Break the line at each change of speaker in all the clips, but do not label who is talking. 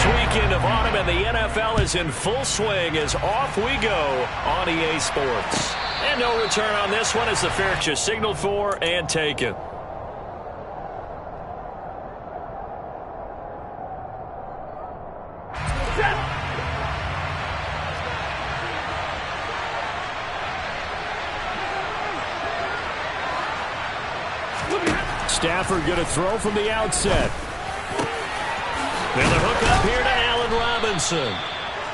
weekend of autumn and the NFL is in full swing as off we go on EA Sports. And no return on this one as the fair just signaled for and taken.
Stafford going to throw from the outset.
And the hook up here to Allen Robinson.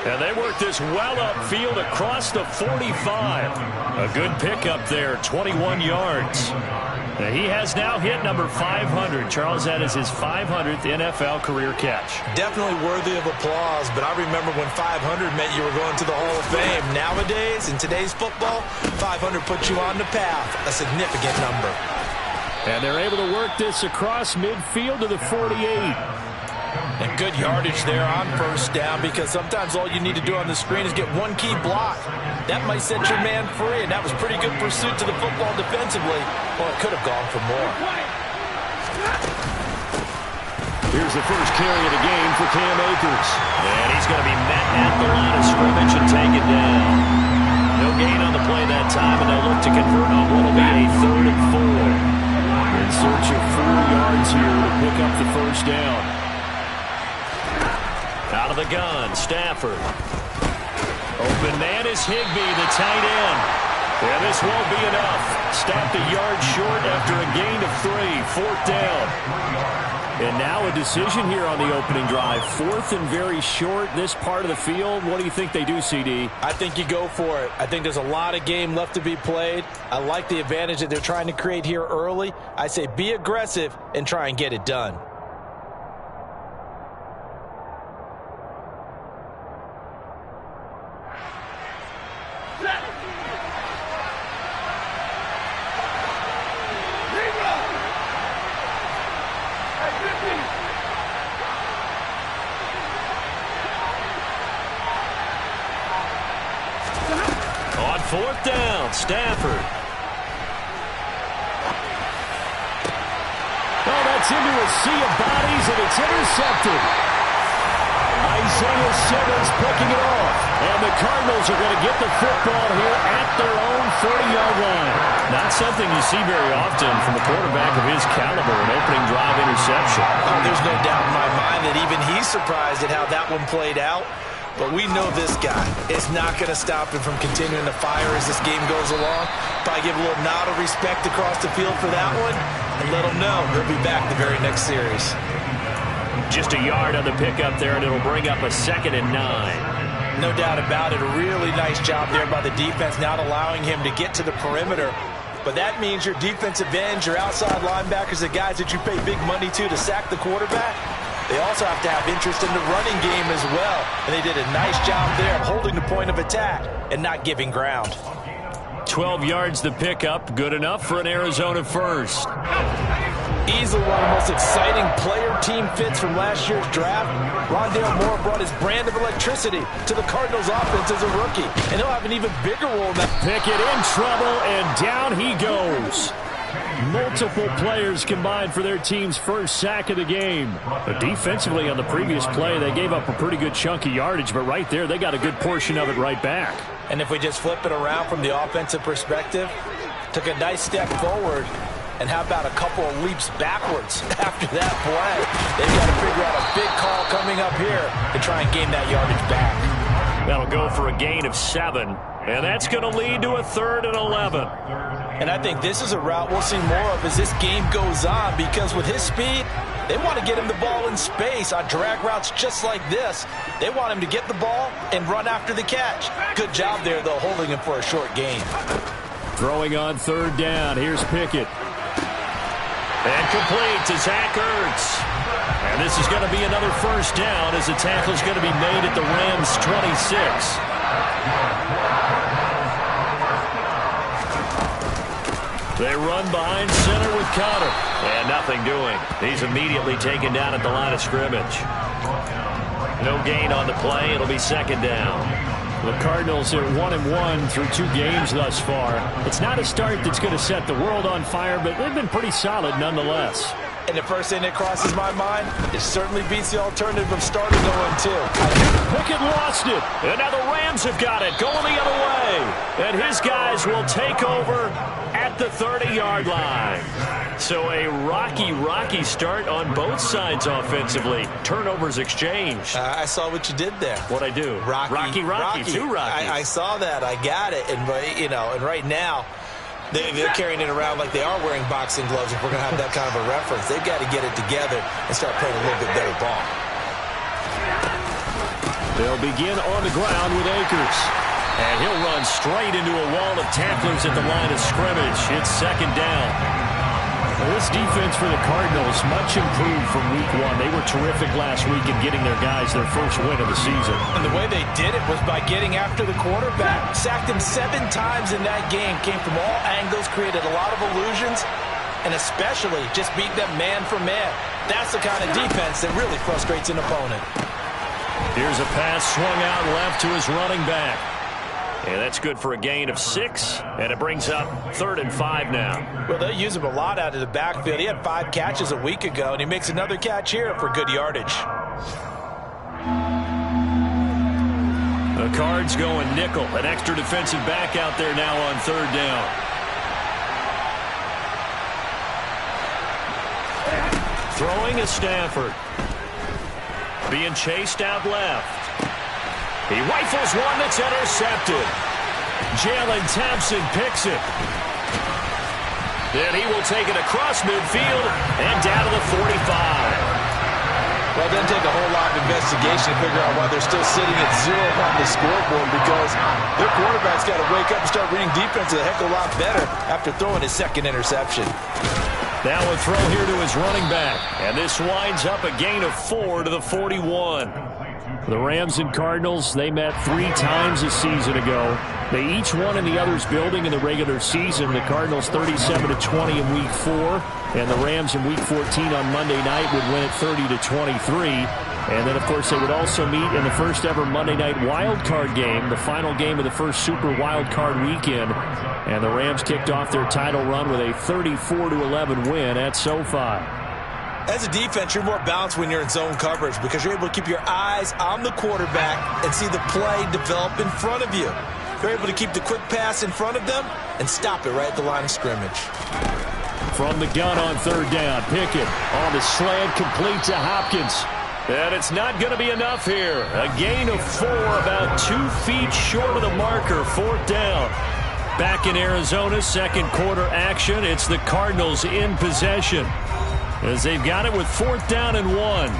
And they work this well upfield across the 45. A good pickup there, 21 yards. Now he has now hit number 500. Charles, that is his 500th NFL career catch.
Definitely worthy of applause, but I remember when 500 meant you were going to the Hall of Fame. Nowadays, in today's football, 500 puts you on the path, a significant number.
And they're able to work this across midfield to the 48.
And good yardage there on first down, because sometimes all you need to do on the screen is get one key block. That might set your man free, and that was pretty good pursuit to the football defensively. Well, it could have gone for more.
Here's the first carry of the game for Cam Akers.
And he's going to be met at the line of scrimmage and taken down. No gain on the play that time, and they'll look to convert on what will be a 3rd and 4.
In search of 4 yards here to pick up the first down.
Out of the gun, Stafford. Open man is Higbee, the tight end. And this won't be enough. Stopped a yard short after a gain of 3. 4th down.
And now a decision here on the opening drive. 4th and very short, this part of the field. What do you think they do, CD?
I think you go for it. I think there's a lot of game left to be played. I like the advantage that they're trying to create here early. I say be aggressive and try and get it done.
On 4th down, Stafford.
Oh, that's into a sea of bodies, and it's intercepted. Isaiah Simmons picking it off. And the Cardinals are going to get the football here at their own 40-yard line.
Not something you see very often from a quarterback of his caliber, an opening drive interception.
Oh, there's no doubt in my mind that even he's surprised at how that one played out. But we know this guy is not going to stop him from continuing to fire as this game goes along. Probably give a little nod of respect across the field for that one and let him know he'll be back the very next series.
Just a yard on the pickup there, and it'll bring up a 2nd and 9.
No doubt about it. A really nice job there by the defense, not allowing him to get to the perimeter. But that means your defensive ends, your outside linebackers, the guys that you pay big money to sack the quarterback, they also have to have interest in the running game as well. And they did a nice job there of holding the point of attack and not giving ground.
12 yards the pickup, good enough for an Arizona first.
Easily one of the most exciting player-team fits from last year's draft. Rondale Moore brought his brand of electricity to the Cardinals offense as a rookie, and he'll have an even bigger role in that.
Pickett in trouble, and down he goes. Multiple players combined for their team's first sack of the game. But defensively on the previous play, they gave up a pretty good chunk of yardage, but right there, they got a good portion of it right back.
And if we just flip it around from the offensive perspective, took a nice step forward, and how about a couple of leaps backwards after that play? They've got to figure out a big call coming up here to try and gain that yardage back.
That'll go for a gain of 7, and that's going to lead to a 3rd and 11.
And I think this is a route we'll see more of as this game goes on, because with his speed, they want to get him the ball in space on drag routes just like this. They want him to get the ball and run after the catch. Good job there, though, holding him for a short gain.
Throwing on 3rd down. Here's Pickett.
And complete to Zach Ertz. And this is going to be another first down as the tackle is going to be made at the Rams' 26. They run behind center with Connor. And nothing doing. He's immediately taken down at the line of scrimmage. No gain on the play. It'll be 2nd down.
The Cardinals are 1-1 through 2 games thus far. It's not a start that's going to set the world on fire, but they've been pretty solid nonetheless.
And the first thing that crosses my mind, it certainly beats the alternative of starting 0-2.
Pickett lost it, and now the Rams have got it, going the other way. And his guys will take over at the 30-yard line. So a rocky start on both sides offensively. Turnovers exchanged.
I saw what you did there.
What'd I do? Rocky. Two Rockies.
I saw that. I got it. And right now, they're carrying it around like they are wearing boxing gloves. If we're going to have that kind of a reference, they've got to get it together and start playing a little bit better ball.
They'll begin on the ground with Akers. And he'll run straight into a wall of tacklers at the line of scrimmage. It's second down. This defense for the Cardinals, much improved from week one. They were terrific last week in getting their guys their first win of the season.
And the way they did it was by getting after the quarterback. Sacked him 7 times in that game. Came from all angles, created a lot of illusions, and especially just beat them man for man. That's the kind of defense that really frustrates an opponent.
Here's a pass swung out left to his running back. And that's good for a gain of 6, and it brings up 3rd and 5 now.
Well, they use him a lot out of the backfield. He had 5 catches a week ago, and he makes another catch here for good yardage.
The Cards going nickel. An extra defensive back out there now on 3rd down. Throwing is Stafford. Being chased out left. He rifles one that's intercepted. Jalen Thompson picks it. Then he will take it across midfield and down to the 45.
Well, it doesn't take a whole lot of investigation to figure out why they're still sitting at 0 on the scoreboard, because their quarterback's got to wake up and start reading defense a heck of a lot better after throwing his 2nd interception.
Now a throw here to his running back, and this winds up a gain of 4 to the 41. The Rams and Cardinals, they met 3 times a season ago. They each won in the other's building in the regular season. The Cardinals 37-20 in Week 4, and the Rams in Week 14 on Monday night would win it 30-23. And then, of course, they would also meet in the first ever Monday night wild card game, the final game of the first Super Wild Card weekend. And the Rams kicked off their title run with a 34-11 win at SoFi.
As a defense, you're more balanced when you're in zone coverage because you're able to keep your eyes on the quarterback and see the play develop in front of you. You're able to keep the quick pass in front of them and stop it right at the line of scrimmage.
From the gun on 3rd down, Pickett on the slant, complete to Hopkins. And it's not going to be enough here. A gain of 4, about 2 feet short of the marker, 4th down. Back in Arizona, 2nd quarter action. It's the Cardinals in possession, as they've got it with 4th down and 1.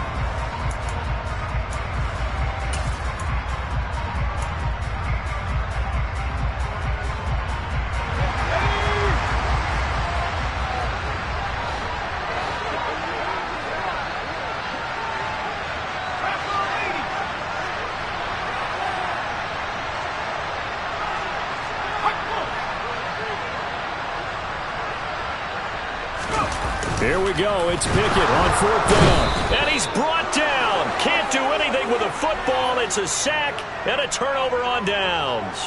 Here we go. It's Pickett on 4th down. And he's brought down. Can't do anything with a football. It's a sack and a turnover on downs.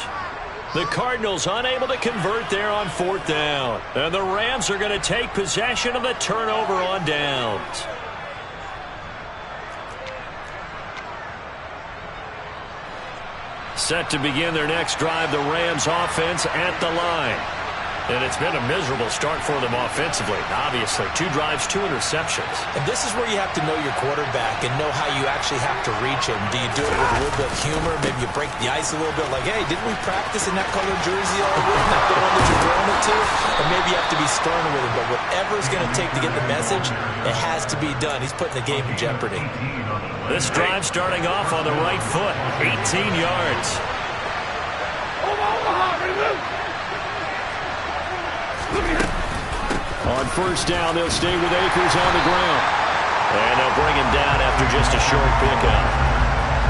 The Cardinals unable to convert there on 4th down. And the Rams are going to take possession of the turnover on downs. Set to begin their next drive, the Rams offense at the line. And it's been a miserable start for them offensively. Obviously, 2 drives, 2 interceptions.
And this is where you have to know your quarterback and know how you actually have to reach him. Do you do it with a little bit of humor? Maybe you break the ice a little bit like, hey, didn't we practice in that colored jersey all week? Not the one that you're throwing it to? And maybe you have to be stern with him. But whatever it's going to take to get the message, it has to be done. He's putting the game in jeopardy.
This drive starting off on the right foot, 18 yards. On 1st down, they'll stay with Akers on the ground. And they'll bring him down after just a short pickup.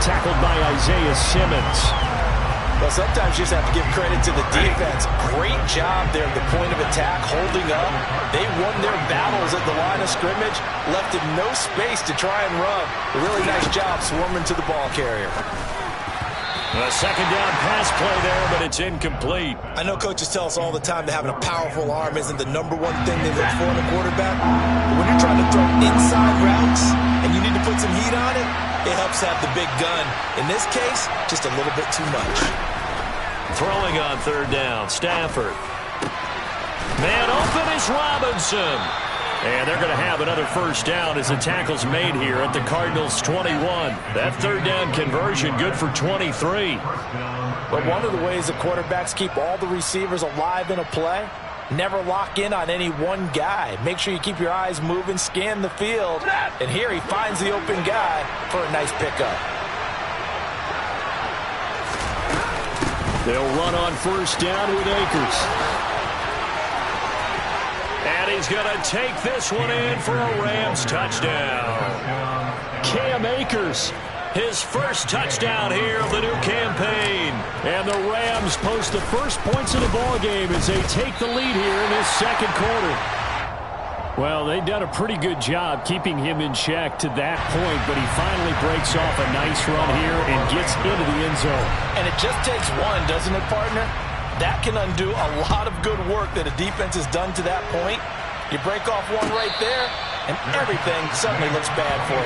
Tackled by Isaiah Simmons.
Well, sometimes you just have to give credit to the defense. Great job there at the point of attack, holding up. They won their battles at the line of scrimmage, left him no space to try and run. A really nice job swarming to the ball carrier.
A second down pass play there, but it's incomplete.
I know coaches tell us all the time that having a powerful arm isn't the #1 thing they look for in a quarterback. But when you're trying to throw inside routes and you need to put some heat on it, it helps have the big gun. In this case, just a little bit too much.
Throwing on third down, Stafford. Man open is Robinson. And they're going to have another first down as the tackle's made here at the Cardinals' 21. That third down conversion good for 23.
But one of the ways the quarterbacks keep all the receivers alive in a play, never lock in on any one guy. Make sure you keep your eyes moving, scan the field. And here he finds the open guy for a nice pickup.
They'll run on first down with Akers.
And he's going to take this one in for a Rams touchdown.
Cam Akers,
his first touchdown here of the new campaign.
And the Rams post the first points of the ball game as they take the lead here in this second quarter. Well, they've done a pretty good job keeping him in check to that point, but he finally breaks off a nice run here and gets into the end zone.
And it just takes one, doesn't it, partner? That can undo a lot of good work that a defense has done to that point. You break off one right there, and everything suddenly looks bad for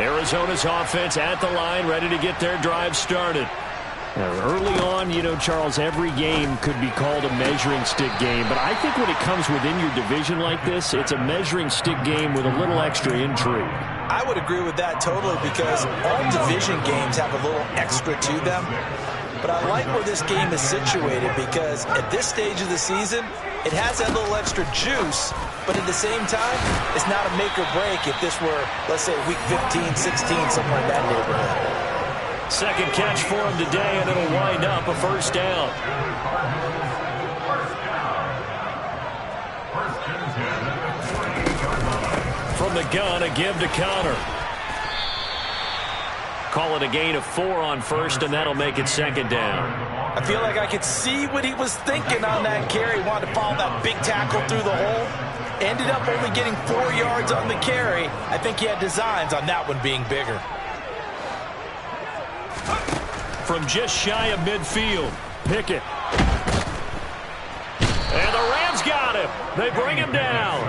you. Arizona's offense at the line, ready to get their drive started.
Early on, you know, Charles, every game could be called a measuring stick game. But I think when it comes within your division like this, it's a measuring stick game with a little extra intrigue.
I would agree with that totally because all division games have a little extra to them. But I like where this game is situated because at this stage of the season, it has that little extra juice. But at the same time, it's not a make or break if this were, let's say, week 15, 16, somewhere in that neighborhood.
Second catch for him today, and it'll wind up a first down. From the gun, a give to Connor. Call it a gain of 4 on first, and that'll make it second down.
I feel like I could see what he was thinking on that carry. He wanted to follow that big tackle through the hole. Ended up only getting 4 yards on the carry. I think he had designs on that one being bigger.
From just shy of midfield, Pickett.
And the Rams got him. They bring him down.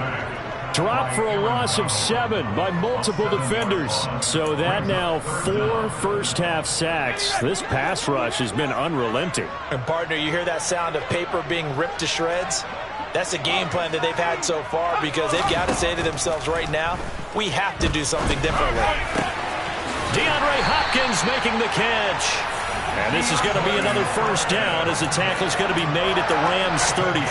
Dropped for a loss of 7 by multiple defenders. So that now 4 first-half sacks. This pass rush has been unrelenting.
And, partner, you hear that sound of paper being ripped to shreds? That's the game plan that they've had so far because they've got to say to themselves right now, we have to do something differently.
DeAndre Hopkins making the catch. And this is going to be another first down as the tackle's going to be made at the Rams' 33.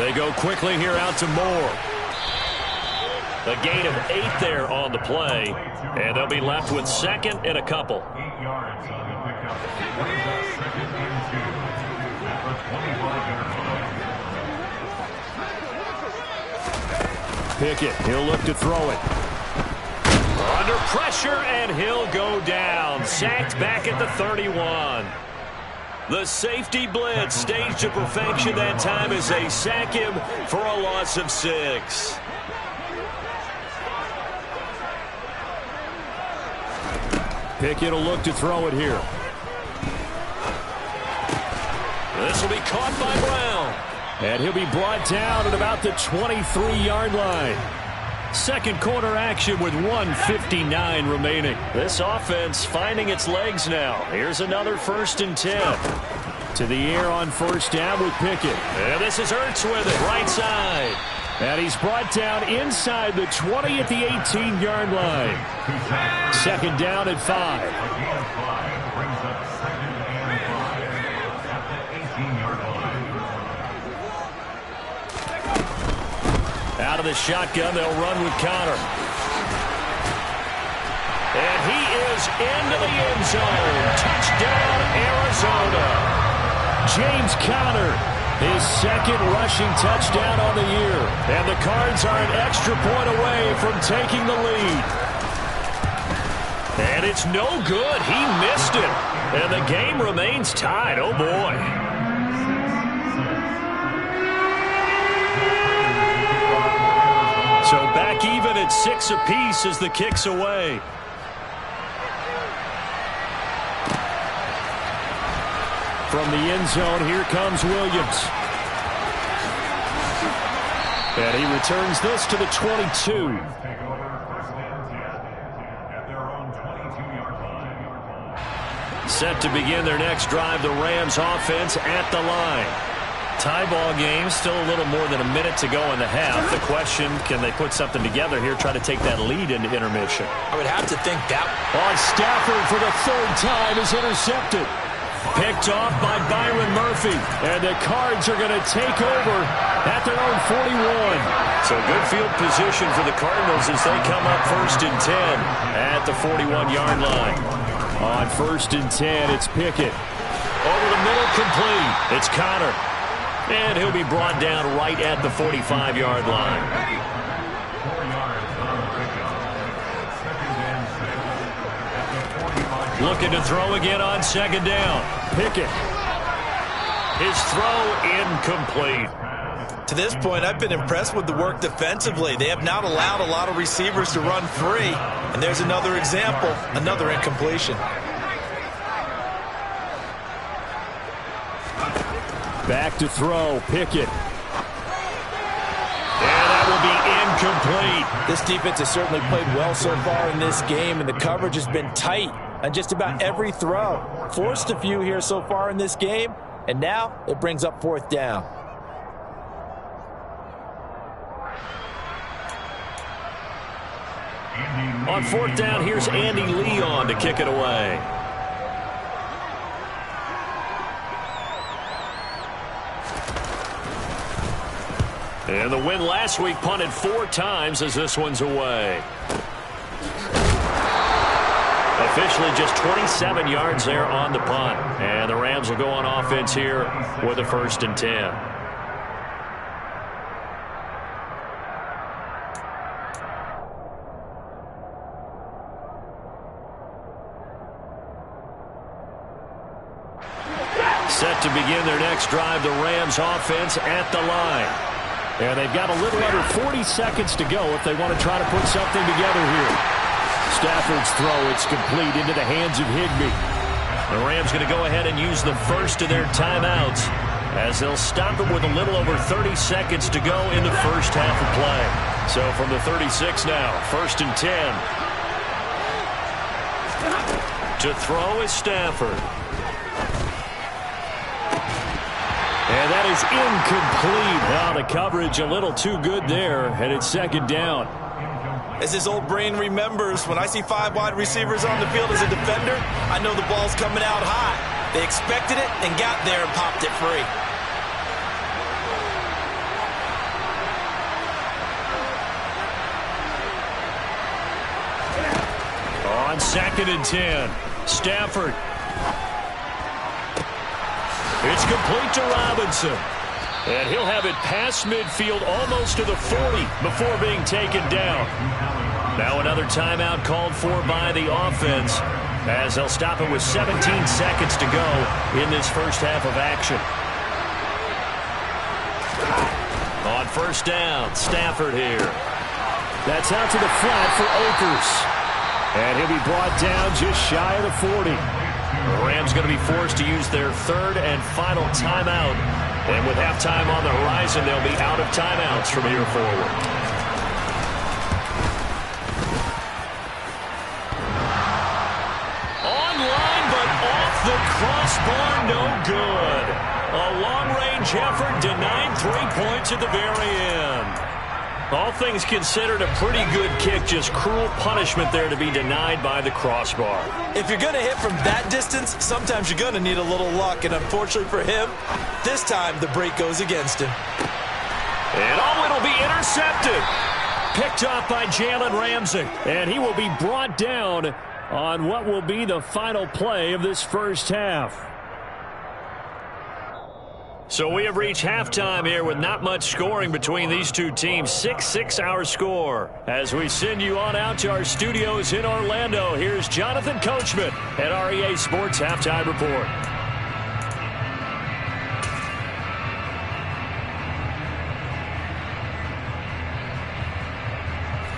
They go quickly here out to Moore. A gain of 8 there on the play. And they'll be left with second and a couple.
Pickett, he'll look to throw it.
Under pressure, and he'll go down. Sacked back at the 31. The safety blitz staged to perfection that time as they sack him for a loss of 6.
Pickett will look to throw it here.
This will be caught by Brown.
And he'll be brought down at about the 23-yard line. Second quarter action with 1:59 remaining.
This offense finding its legs now. Here's another 1st and 10.
To the air on first down with Pickett.
And this is Ertz with it, right side.
And he's brought down inside the 20 at the 18-yard line. Second down at 5.
Out of the shotgun, they'll run with Connor. And he is into the end zone. Touchdown, Arizona.
James Conner, his second rushing touchdown on the year.
And the Cards are an extra point away from taking the lead.
And it's no good. He missed it. And the game remains tied. Oh, boy. So back even at 6 apiece as the kick's away. From the end zone, here comes Williams. And he returns this to the 22. Set to begin their next drive, the Rams offense at the line. Tie ball game, still a little more than a minute to go in the half. The question, can they put something together here, try to take that lead into intermission?
I would have to think that.
On Stafford for the 3rd time is intercepted. Picked off by Byron Murphy. And the Cards are going to take over at their own 41. So good field position for the Cardinals as they come up 1st and 10 at the 41-yard line. On 1st and 10, it's Pickett. Over the middle, complete. It's Connor. And he'll be brought down right at the 45-yard line. Looking to throw again on 2nd down. Pickett. His throw incomplete.
To this point, I've been impressed with the work defensively. They have not allowed a lot of receivers to run free. And there's another example, another incompletion.
Back to throw, Pickett. And that will be incomplete.
This defense has certainly played well so far in this game, and the coverage has been tight on just about every throw. Forced a few here so far in this game, and now it brings up 4th down.
On 4th down, here's Andy Leon to kick it away. And the win last week punted 4 times as this one's away. Officially just 27 yards there on the punt. And the Rams will go on offense here with a 1st and 10. Set to begin their next drive, the Rams offense at the line. And they've got a little under 40 seconds to go if they want to try to put something together here. Stafford's throw, it's complete into the hands of Higbee. The Rams going to go ahead and use the first of their timeouts as they'll stop it with a little over 30 seconds to go in the first half of play. So from the 36 now, 1st and 10. To throw is Stafford. And that is incomplete. Now the coverage a little too good there, and it's 2nd down.
As his old brain remembers, when I see 5 wide receivers on the field as a defender, I know the ball's coming out high. They expected it and got there and popped it free.
On 2nd and 10, Stafford. It's complete to Robinson. And he'll have it past midfield almost to the 40 before being taken down. Now another timeout called for by the offense as they'll stop it with 17 seconds to go in this first half of action. On 1st down, Stafford here. That's out to the flat for Akers. And he'll be brought down just shy of the 40. The Rams going to be forced to use their 3rd and final timeout. And with halftime on the horizon, they'll be out of timeouts from here forward. Online, but off the crossbar, no good. A long-range effort denied 3 points at the very end. All things considered, a pretty good kick, just cruel punishment there to be denied by the crossbar.
If you're going to hit from that distance, sometimes you're going to need a little luck, and unfortunately for him, this time the break goes against him.
And it'll be intercepted. Picked off by Jalen Ramsey, and he will be brought down on what will be the final play of this first half. So we have reached halftime here with not much scoring between these two teams. 6-6 our score. As we send you on out to our studios in Orlando, here's Jonathan Coachman at REA Sports Halftime Report.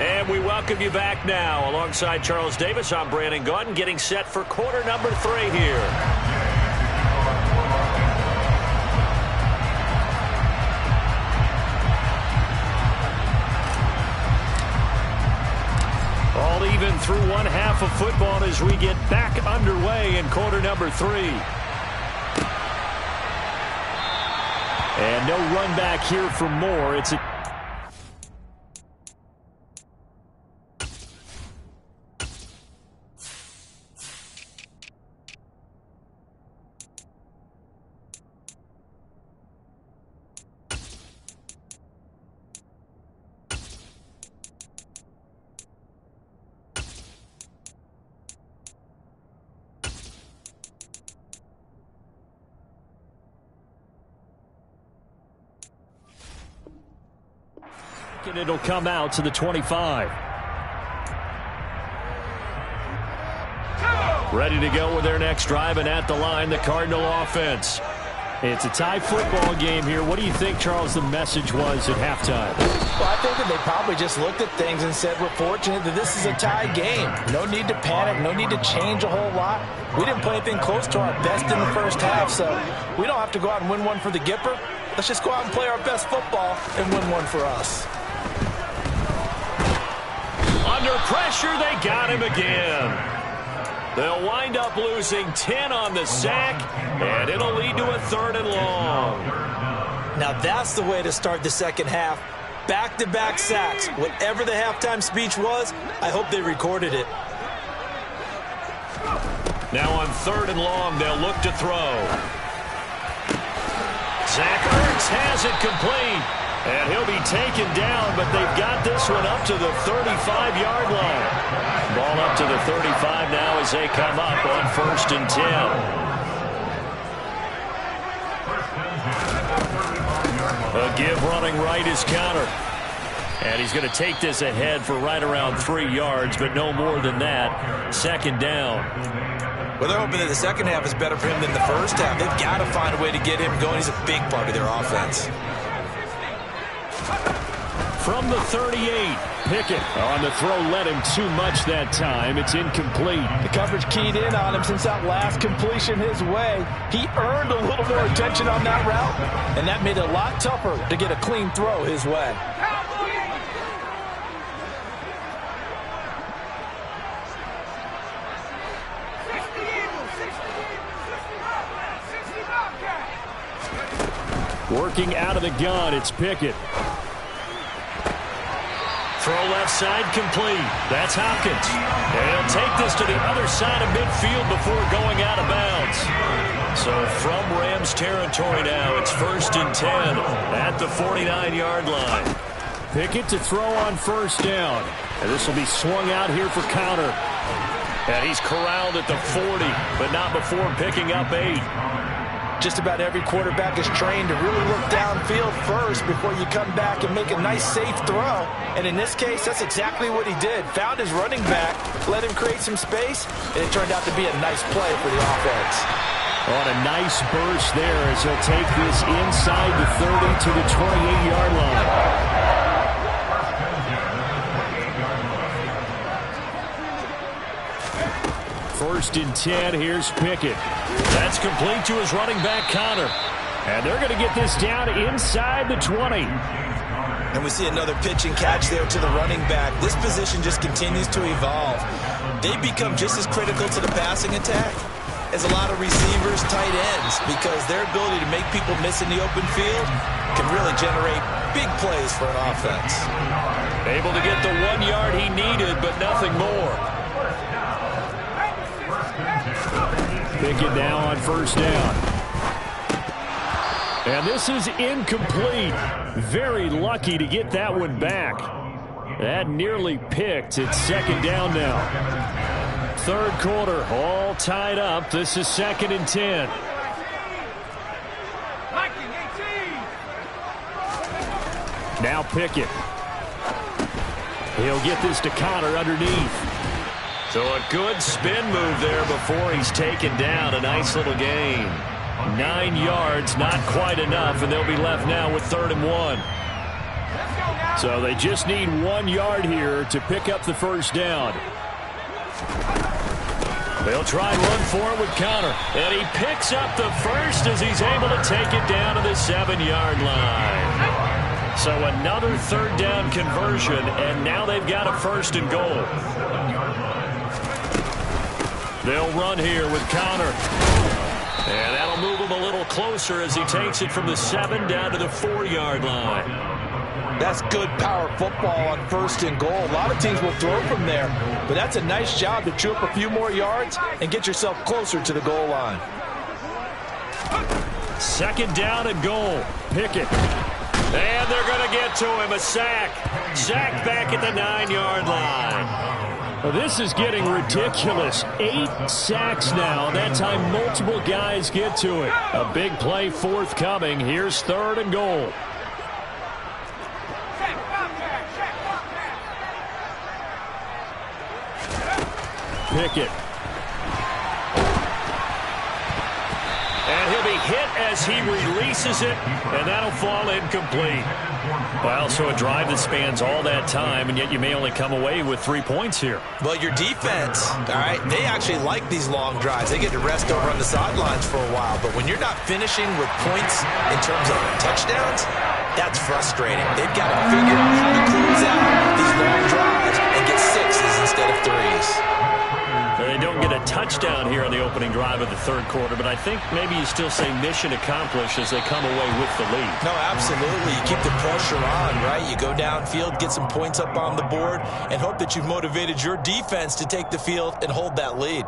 And we welcome you back now. Alongside Charles Davis, I'm Brandon Gaudin, getting set for quarter number 3 here. All even through one half of football as we get back underway in quarter number 3. And no run back here for more. It's a and it'll come out to the 25. Ready to go with their next drive, and at the line, the Cardinal offense. It's a tie football game here. What do you think, Charles, the message was at halftime?
Well, I think that they probably just looked at things and said, we're fortunate that this is a tie game. No need to panic, no need to change a whole lot. We didn't play anything close to our best in the first half, so we don't have to go out and win one for the Gipper. Let's just go out and play our best football and win one for us.
Under pressure, they got him again. They'll wind up losing 10 on the sack, and it'll lead to a 3rd and long.
Now that's the way to start the second half. Back-to-back sacks. Whatever the halftime speech was, I hope they recorded it.
Now on 3rd and long, they'll look to throw. Zach Ertz has it complete. And he'll be taken down, but they've got this one up to the 35-yard line. Ball up to the 35 now as they come up on 1st and 10. A give running right is counter. And he's going to take this ahead for right around 3 yards, but no more than that. 2nd down.
Well, they're hoping that the second half is better for him than the first half. They've got to find a way to get him going. He's a big part of their offense.
From the 38, Pickett on the throw led him too much that time. It's incomplete.
The coverage keyed in on him since that last completion his way. He earned a little more attention on that route, and that made it a lot tougher to get a clean throw his way.
Working out of the gun, it's Pickett. Throw left side complete. That's Hopkins. And he'll take this to the other side of midfield before going out of bounds. So from Rams territory now, it's 1st and 10 at the 49-yard line. Pickett to throw on 1st down. And this will be swung out here for counter. And he's corralled at the 40, but not before picking up 8.
Just about every quarterback is trained to really look downfield first before you come back and make a nice, safe throw. And in this case, that's exactly what he did. Found his running back, let him create some space, and it turned out to be a nice play for the offense.
On a nice burst there as he'll take this inside the 30 to the 28-yard line. 1st and 10, here's Pickett. That's complete to his running back, Connor. And they're going to get this down inside the 20.
And we see another pitch and catch there to the running back. This position just continues to evolve. They become just as critical to the passing attack as a lot of receivers, tight ends, because their ability to make people miss in the open field can really generate big plays for an offense.
Able to get the 1 yard he needed, but nothing more. Pickett now on 1st down. And this is incomplete. Very lucky to get that one back. That nearly picked. It's 2nd down now. 3rd quarter, all tied up. This is 2nd and 10. Now Pickett. He'll get this to Connor underneath.
So a good spin move there before he's taken down. A nice little gain. 9 yards, not quite enough, and they'll be left now with 3rd and 1.
So they just need 1 yard here to pick up the first down.
They'll try and run for it with Connor. And he picks up the first as he's able to take it down to the 7-yard line. So another 3rd down conversion, and now they've got a 1st and goal. They'll run here with Connor. And that'll move him a little closer as he takes it from the 7 down to the 4-yard line.
That's good power football on 1st and goal. A lot of teams will throw from there, but that's a nice job to chew up a few more yards and get yourself closer to the goal line.
2nd down and goal. Pickett. And they're going to get to him. A sack. Sack back at the 9-yard line.
Well, this is getting ridiculous. 8 sacks now. That time multiple guys get to it. A big play forthcoming. Here's 3rd and goal. Pickett.
And he'll be hit as he releases it, and that'll fall incomplete. Well, so a drive that spans all that time, and yet you may only come away with 3 points here.
Well, your defense, all right, they actually like these long drives. They get to rest over on the sidelines for a while, but when you're not finishing with points in terms of touchdowns, that's frustrating. They've got to figure out how to close out these long drives and get 6s instead of 3s.
They don't get a touchdown here on the opening drive of the 3rd quarter, but I think maybe you still say mission accomplished as they come away with the lead.
No, absolutely. You keep the pressure on, right? You go downfield, get some points up on the board, and hope that you've motivated your defense to take the field and hold that lead.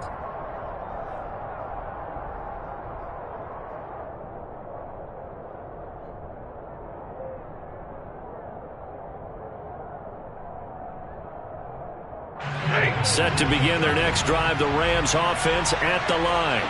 Set to begin their next drive, the Rams offense at the line.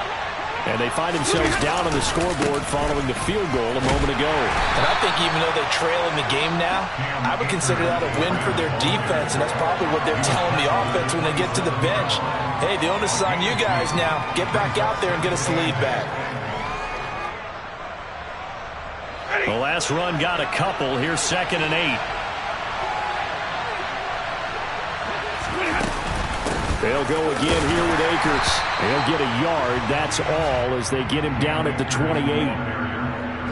And they find themselves down on the scoreboard following the field goal a moment ago.
And I think even though they trail in the game now, I would consider that a win for their defense, and that's probably what they're telling the offense when they get to the bench. Hey, the onus is on you guys now. Get back out there and get us the lead back.
The last run got a couple. Here's 2nd and 8.
They'll go again here with Akers. They'll get a yard, that's all, as they get him down at the 28.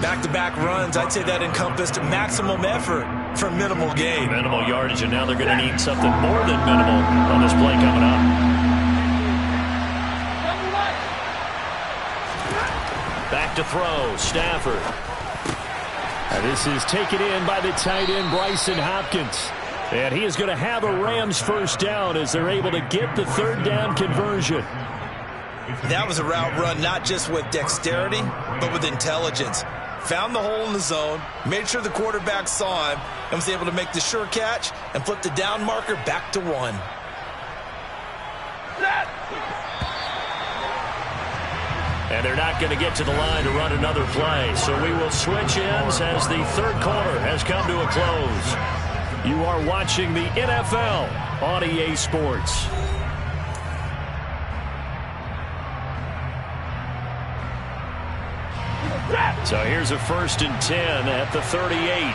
Back-to-back runs, I'd say that encompassed maximum effort for minimal gain.
Minimal yardage, and now they're going to need something more than minimal on this play coming up. Back to throw, Stafford.
And this is taken in by the tight end, Bryson Hopkins. And he is going to have a Rams 1st down as they're able to get the 3rd down conversion.
That was a route run not just with dexterity, but with intelligence. Found the hole in the zone, made sure the quarterback saw him, and was able to make the sure catch and flip the down marker back to 1.
And they're not going to get to the line to run another play. So we will switch ends as the 3rd quarter has come to a close. You are watching the NFL on EA Sports. So here's a 1st and 10 at the 38.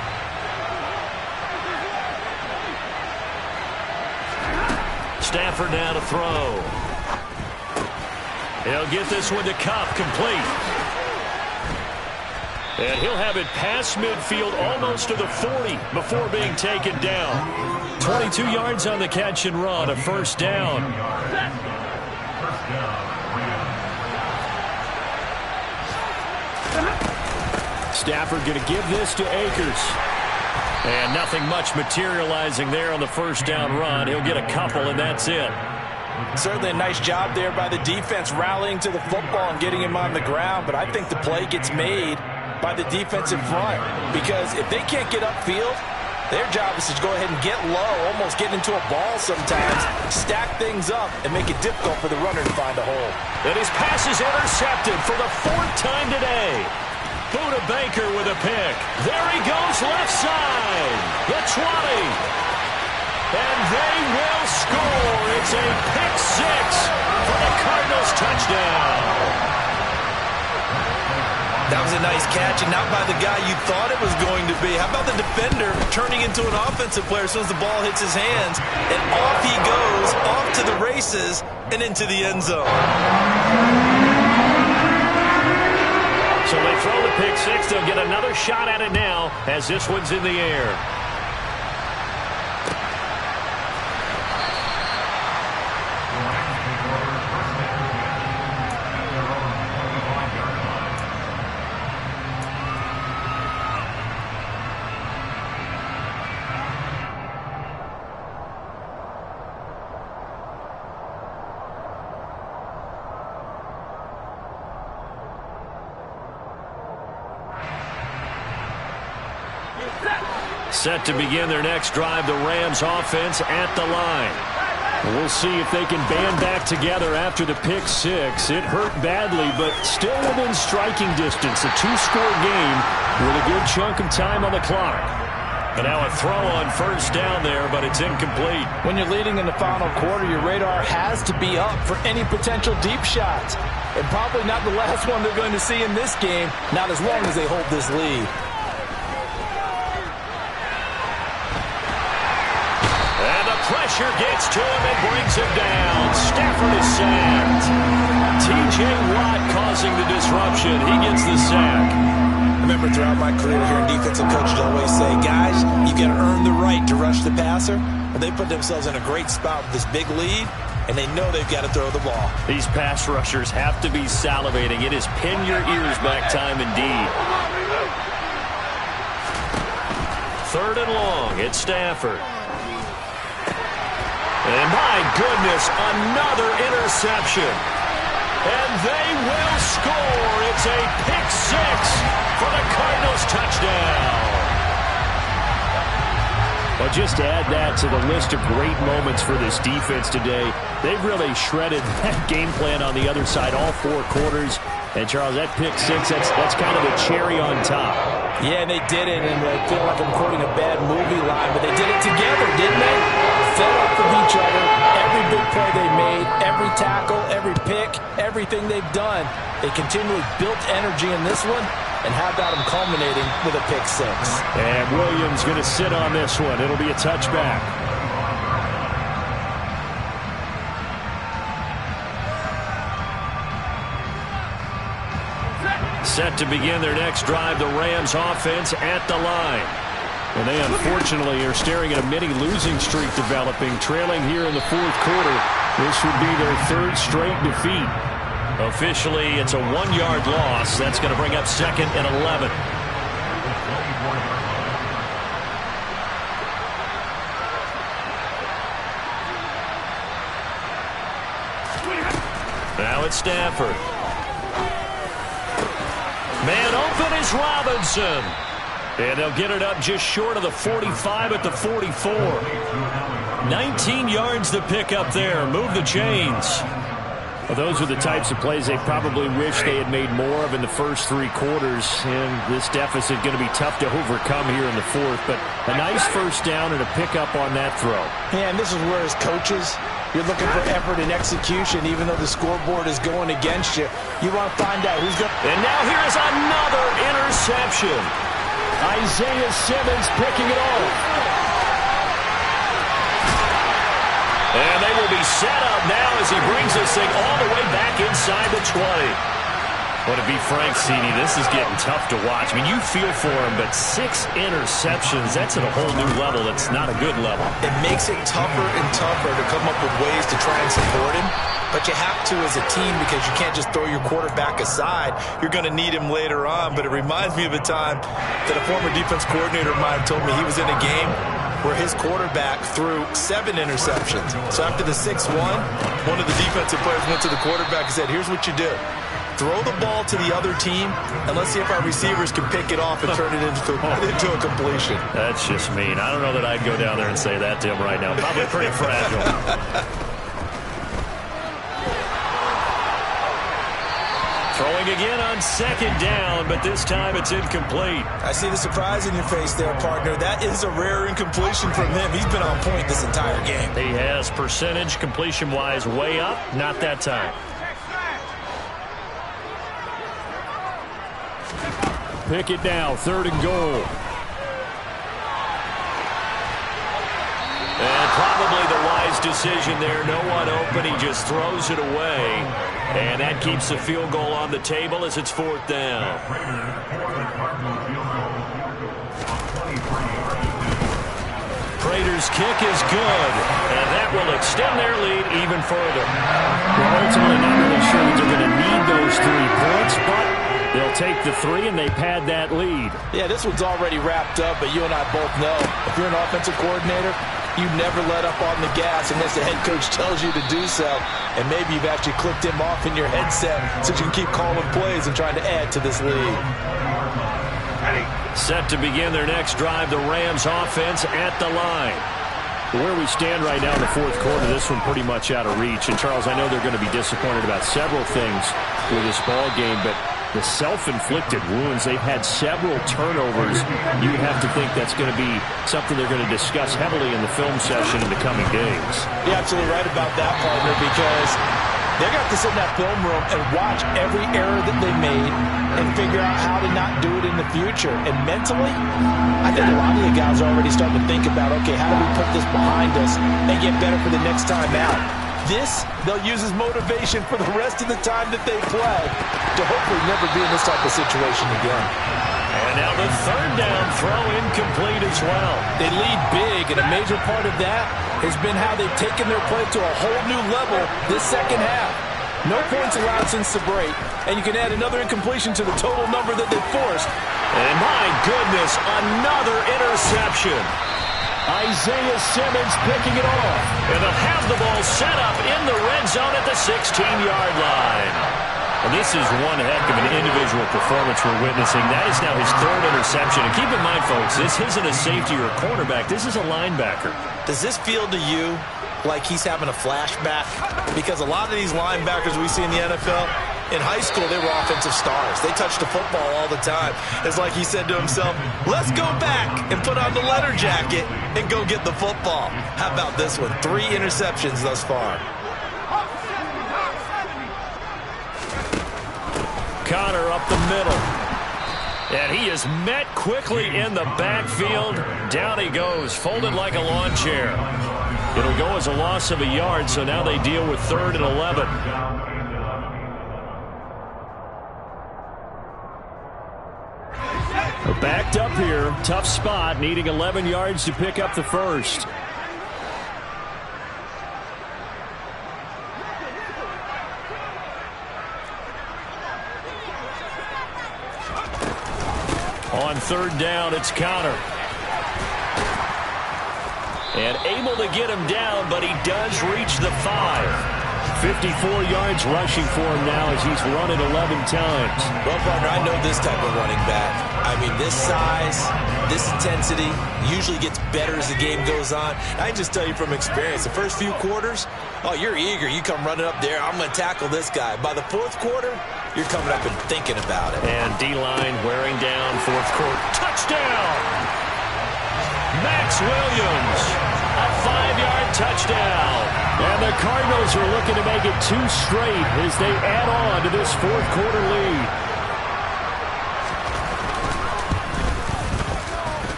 Stafford now to throw. He'll get this one to Kupp, complete. And he'll have it past midfield almost to the 40 before being taken down. 22 yards on the catch and run, a 1st down.
Stafford going to give this to Akers.
And nothing much materializing there on the 1st down run. He'll get a couple, and that's it.
Certainly a nice job there by the defense rallying to the football and getting him on the ground, but I think the play gets made by the defensive front, because if they can't get upfield, their job is to go ahead and get low, almost get into a ball sometimes, stack things up, and make it difficult for the runner to find a hole.
And his pass is intercepted for the 4th time today. Buda Baker with a pick. There he goes left side. The 20. And they will score. It's a pick six for the Cardinals touchdown.
That was a nice catch, and not by the guy you thought it was going to be. How about the defender turning into an offensive player as soon as the ball hits his hands? And off he goes, off to the races, and into the end zone.
So they throw the pick six. They'll get another shot at it now as this one's in the air. Set to begin their next drive, the Rams offense at the line. We'll see if they can band back together after the pick six. It hurt badly, but still within striking distance. A two-score game with a good chunk of time on the clock. And now a throw on first down there, but it's incomplete.
When you're leading in the final quarter, your radar has to be up for any potential deep shots. And probably not the last one they're going to see in this game, not as long as they hold this lead.
Pressure gets to him and brings him down. Stafford is sacked. T.J. Watt causing the disruption. He gets the sack.
I remember throughout my career here in defensive coach, I'd always say, guys, you got to earn the right to rush the passer. But they put themselves in a great spot with this big lead, and they know they've got to throw the ball.
These pass rushers have to be salivating. It is pin your ears back time indeed. 3rd and long. It's Stafford. And my goodness, another interception. And they will score. It's a pick six for the Cardinals touchdown. Well, just add that to the list of great moments for this defense today. They've really shredded that game plan on the other side all 4 quarters. And, Charles, that pick six, that's kind of the cherry on top.
Yeah, they did it, and I feel like I'm quoting a bad movie line, but they did it together, didn't they? Fed up with each other. Every big play they made, every tackle, every pick, everything they've done. They continually built energy in this one, and how about them culminating with a pick six?
And Williams going to sit on this one. It'll be a touchback.
Set to begin their next drive, the Rams offense at the line.
And they unfortunately are staring at a mini losing streak developing, trailing here in the 4th quarter. This would be their 3rd straight defeat.
Officially, it's a 1-yard loss. That's going to bring up 2nd and 11. Now it's Stafford. Man open is Robinson. And they'll get it up just short of the 45 at the 44. 19 yards to pick up there. Move the chains.
Well, those are the types of plays they probably wish they had made more of in the first 3 quarters. And this deficit going to be tough to overcome here in the 4th. But a nice first down and a pickup on that throw.
Yeah, and this is where as coaches, you're looking for effort and execution, even though the scoreboard is going against you. You want to find out who's going to...
And now here's another interception.
Isaiah Simmons picking it off.
And they will be set up now as he brings this thing all the way back inside the 20. Well, to be frank, CD, this is getting tough to watch. I mean, you feel for him, but 6 interceptions, that's at a whole new level. It's not a good level.
It makes it tougher and tougher to come up with ways to try and support him. But you have to as a team because you can't just throw your quarterback aside. You're going to need him later on. But it reminds me of a time that a former defense coordinator of mine told me he was in a game where his quarterback threw 7 interceptions. So after the 6-1, one of the defensive players went to the quarterback and said, here's what you do. Throw the ball to the other team, and let's see if our receivers can pick it off and turn it into a completion.
That's just mean. I don't know that I'd go down there and say that to him right now. Probably pretty fragile. Throwing again on second down, but this time it's incomplete.
I see the surprise in your face there, partner. That is a rare incompletion from him. He's been on point this entire game.
He has percentage completion-wise way up, not that time. Pick it now, 3rd and goal.
And probably the wise decision there. No one open. He just throws it away. And that keeps the field goal on the table as it's 4th down. Prater's kick is good. And that will extend their lead even further.
Well, ultimately, not really sure that they're going to need those 3 points, but they'll take the 3 and they pad that lead.
Yeah, this one's already wrapped up, but you and I both know if you're an offensive coordinator, you never let up on the gas unless the head coach tells you to do so. And maybe you've actually clicked him off in your headset so you can keep calling plays and trying to add to this lead.
Set to begin their next drive, the Rams offense at the line.
Where we stand right now in the 4th quarter, this one pretty much out of reach. And, Charles, I know they're going to be disappointed about several things with this ball game, but the self-inflicted wounds, they've had several turnovers. You have to think that's going to be something they're going to discuss heavily in the film session in the coming days.
You're absolutely right about that, partner, because they're going to have to sit in that film room and watch every error that they made and figure out how to not do it in the future. And mentally, I think a lot of the guys are already starting to think about, okay, how do we put this behind us and get better for the next time out? This, they'll use as motivation for the rest of the time that they play to hopefully never be in this type of situation again.
And now the 3rd down throw incomplete as well.
They lead big, and a major part of that has been how they've taken their play to a whole new level this second half. No points allowed since the break, and you can add another incompletion to the total number that they've forced.
And my goodness, another interception.
Isaiah Simmons picking it off.
And they'll have the ball set up in the red zone at the 16-yard line. And this is one heck of an individual performance we're witnessing. That is now his 3rd interception. And keep in mind, folks, this isn't a safety or a cornerback. This is a linebacker.
Does this feel to you like he's having a flashback? Because a lot of these linebackers we see in the NFL, in high school, they were offensive stars. They touched the football all the time. It's like he said to himself, let's go back and put on the leather jacket and go get the football. How about this one? 3 interceptions thus far.
Connor up the middle. And he is met quickly in the backfield. Down he goes, folded like a lawn chair. It'll go as a loss of a yard, so now they deal with 3rd and 11.
Backed up here, tough spot, needing 11 yards to pick up the 1st.
On 3rd down, it's Connor. And able to get him down, but he does reach the 5.
54 yards rushing for him now as he's run it 11 times.
Well, partner, I know this type of running back. I mean, this size, this intensity usually gets better as the game goes on. I can just tell you from experience, the first few quarters, oh, you're eager. You come running up there, I'm going to tackle this guy. By the 4th quarter, you're coming up and thinking about it.
And D-line wearing down, 4th quarter. Touchdown! Max Williams, a 5-yard touchdown.
And the Cardinals are looking to make it 2 straight as they add on to this 4th quarter lead.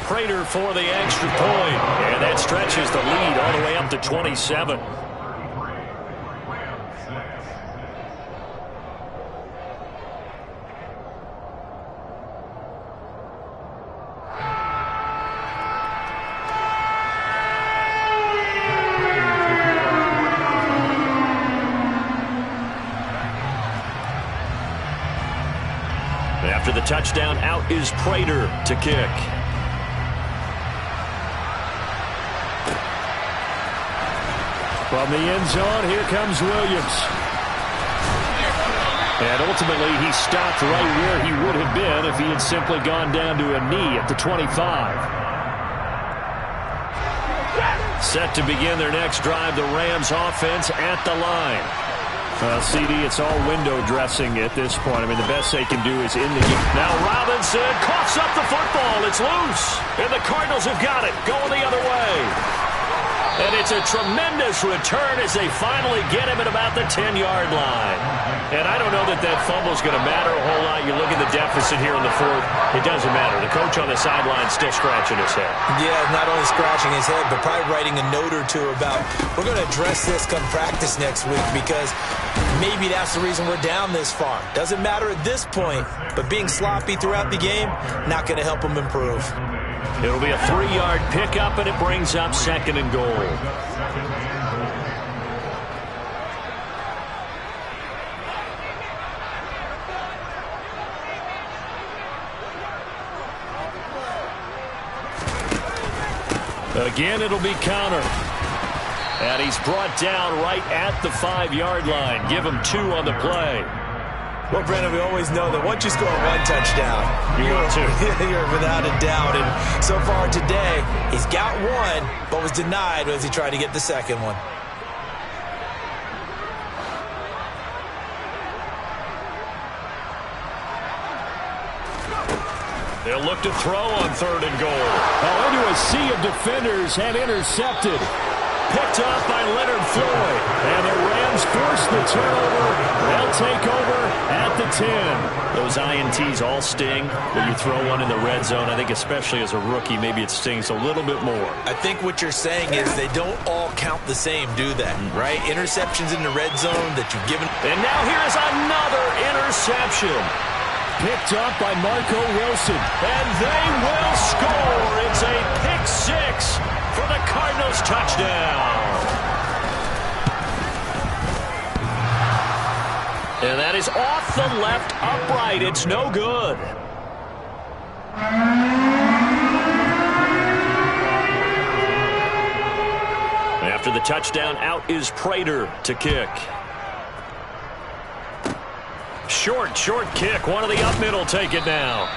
Prater for the extra point. And that stretches the lead all the way up to 27. After the touchdown, out is Prater to kick.
From the end zone, here comes Williams. And ultimately, he stopped right where he would have been if he had simply gone down to a knee at the 25. Set to begin their next drive, the Rams offense at the line. CD, it's all window dressing at this point. I mean, the best they can do is in the game.
Now Robinson coughs up the football. It's loose. And the Cardinals have got it, going the other way. And it's a tremendous return as they finally get him at about the 10-yard line. And I don't know that that fumble is going to matter a whole lot. You look at the deficit here in the fourth. It doesn't matter. The coach on the sideline still scratching his head.
Yeah, not only scratching his head, but probably writing a note or two about, we're going to address this come practice next week, because maybe that's the reason we're down this far. Doesn't matter at this point, but being sloppy throughout the game, not going to help him improve.
It'll be a 3-yard pickup, and it brings up 2nd and goal. Again, it'll be counter. And he's brought down right at the 5-yard line. Give him 2 on the play.
Well, Brandon, we always know that once you score 1 touchdown, you're without a doubt. And so far today, he's got 1, but was denied as he tried to get the second one.
They'll look to throw on 3rd and goal.
Into a sea of defenders and intercepted.
Picked off by Leonard Floyd.
And the Rams force the turnover. They'll take over at the 10.
Those INTs all sting when you throw one in the red zone. I think especially as a rookie, maybe it stings a little bit more.
I think what you're saying is they don't all count the same, do they? Right? Interceptions in the red zone that you've given.
And now here is another interception.
Picked up by Marco Wilson.
And they will score. It's a pick 6 for the Cardinals touchdown. And that is off the left upright. It's no good. After the touchdown, out is Prater to kick. Short kick. One of the up middle take it now.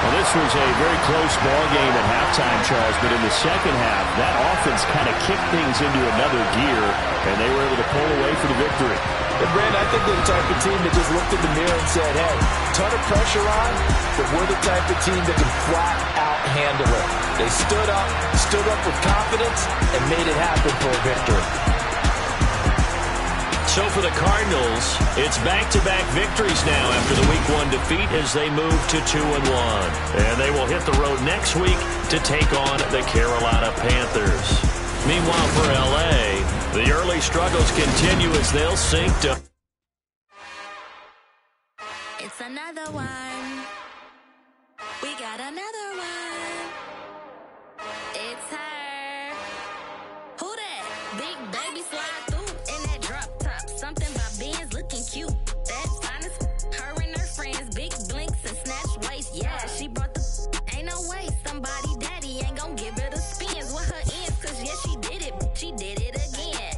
Well, this was a very close ball game at halftime, Charles, but in the second half, that offense kind of kicked things into another gear, and they were able to pull away for the victory.
And Brandon, I think they're the type of team that just looked in the mirror and said, hey, ton of pressure on, but we're the type of team that can flat out handle it. They stood up with confidence, and made it happen for a victory.
So for the Cardinals, it's back-to-back victories now after the Week 1 defeat as they move to 2-1. And they will hit the road next week to take on the Carolina Panthers. Meanwhile for L.A., the early struggles continue as they'll sink to...
It's another one. We got another one. It's her. Who that? Big baby slide through in that drop top. Something about Benz looking cute. That's honest. Her and her friends, big blinks and snatch waist. Yeah, she brought the... Ain't no way somebody daddy ain't gon' give her the spins with her ends. Cause yeah, she did it. She did it again.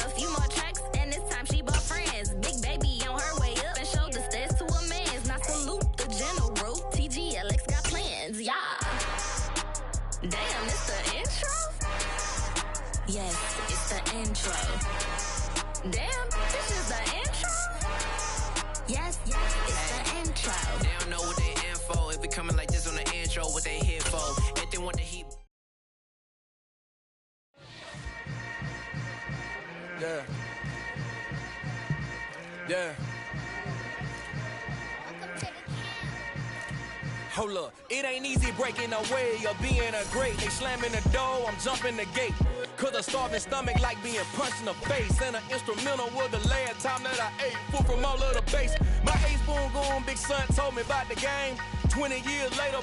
A few more tracks and this time she bought friends. Big baby on her way up and showed the stairs to a man's. Now salute the general. TGLX got plans, yeah. Damn, it's the intro? Yes, it's the intro. Damn, this is the intro? Yes, it's the intro.
They don't know what they info. If we coming like this on the intro, what they here for? If they want the heat.
Yeah. Yeah. Hold up, it ain't easy breaking away or being a great. They slamming the door, I'm jumping the gate. Cause a starving stomach like being punched in the face. And an instrumental was the last time that I ate food from all of the base. My ace boom goon, big son told me about the game. 20 years later,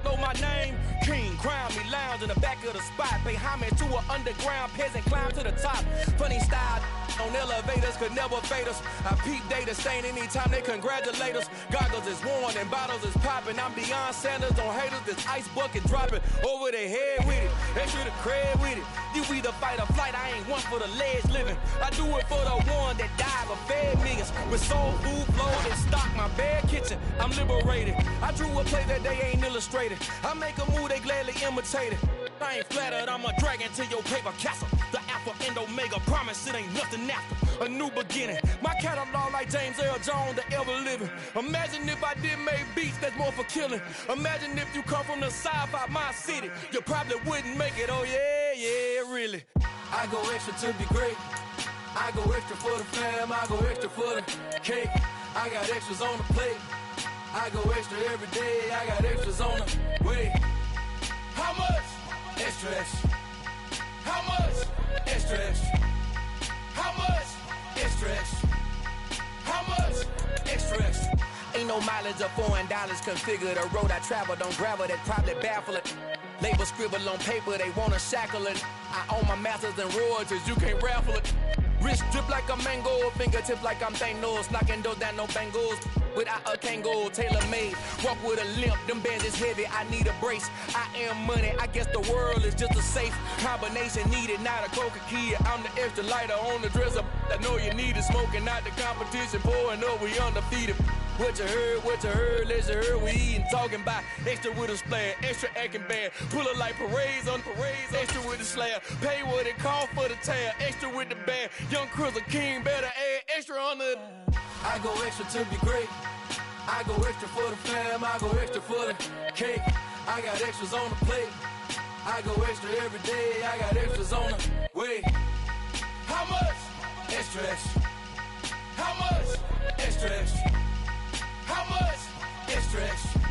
know my name. King, crown me, lounge in the back of the spot. Pay homage to an underground peasant, climb to the top. Funny style on elevators could never fade us. I peep data stain anytime they congratulate us. Goggles is worn and bottles is popping. I'm Deion Sanders on haters, this ice bucket dropping over their head with it. They should have cred with it. You either fight or flight, I ain't one for the ledge living. I do it for the one that died or fed millions. With soul food, flow, and stock my bad kitchen. I'm liberated. I drew a play that they ain't illustrated. I make a move, they gladly imitate it. I ain't flattered, I'm a dragon to your paper castle. The Alpha and Omega, promise it ain't nothing after. A new beginning. My catalog like James Earl Jones, the ever living. Imagine if I did make beats that's more for killing. Imagine if you come from the sci-fi my city. You probably wouldn't make it, oh yeah, really. I go extra to be great. I go extra for the fam, I go extra for the cake. I got extras on the plate. I go extra every day, I got extras on the way. How much? Extra, extra. How much? Extra, extra. How much? Extra, extra. How much? Extra, extra. Ain't no mileage of $4 configure the road I travel. Don't gravel, that probably baffle it. Label scribble on paper, they wanna shackle it. I own my masters and royalties, you can't raffle it. Wrist drip like a mango, fingertips like I'm Thanos. Knocking those down, no bangles. Without a Kango, tailor-made. Walk with a limp, them bands is heavy, I need a brace. I am money, I guess the world is just a safe combination needed, not a coca key. I'm the extra lighter on the dresser. I know you need it, smoking out the competition, pouring up, we undefeated. What you heard, let's hear we eating, talking about extra with a splash, extra acting bad, pull it like parades on parades, extra with the slab, pay what it cost for the tab, extra with the bag, young Cruiser King, better add extra on the. I go extra to be great, I go extra for the fam, I go extra for the cake, I got extras on the plate, I go extra every day, I got extras on the way. How much? Extra, extra. How much? Extra, extra. How much? Extra, extra.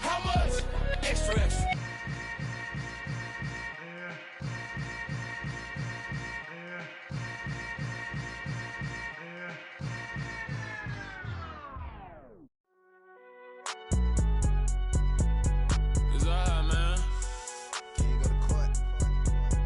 How much? Extra, extra.
It's all right, man.
Can you go to court?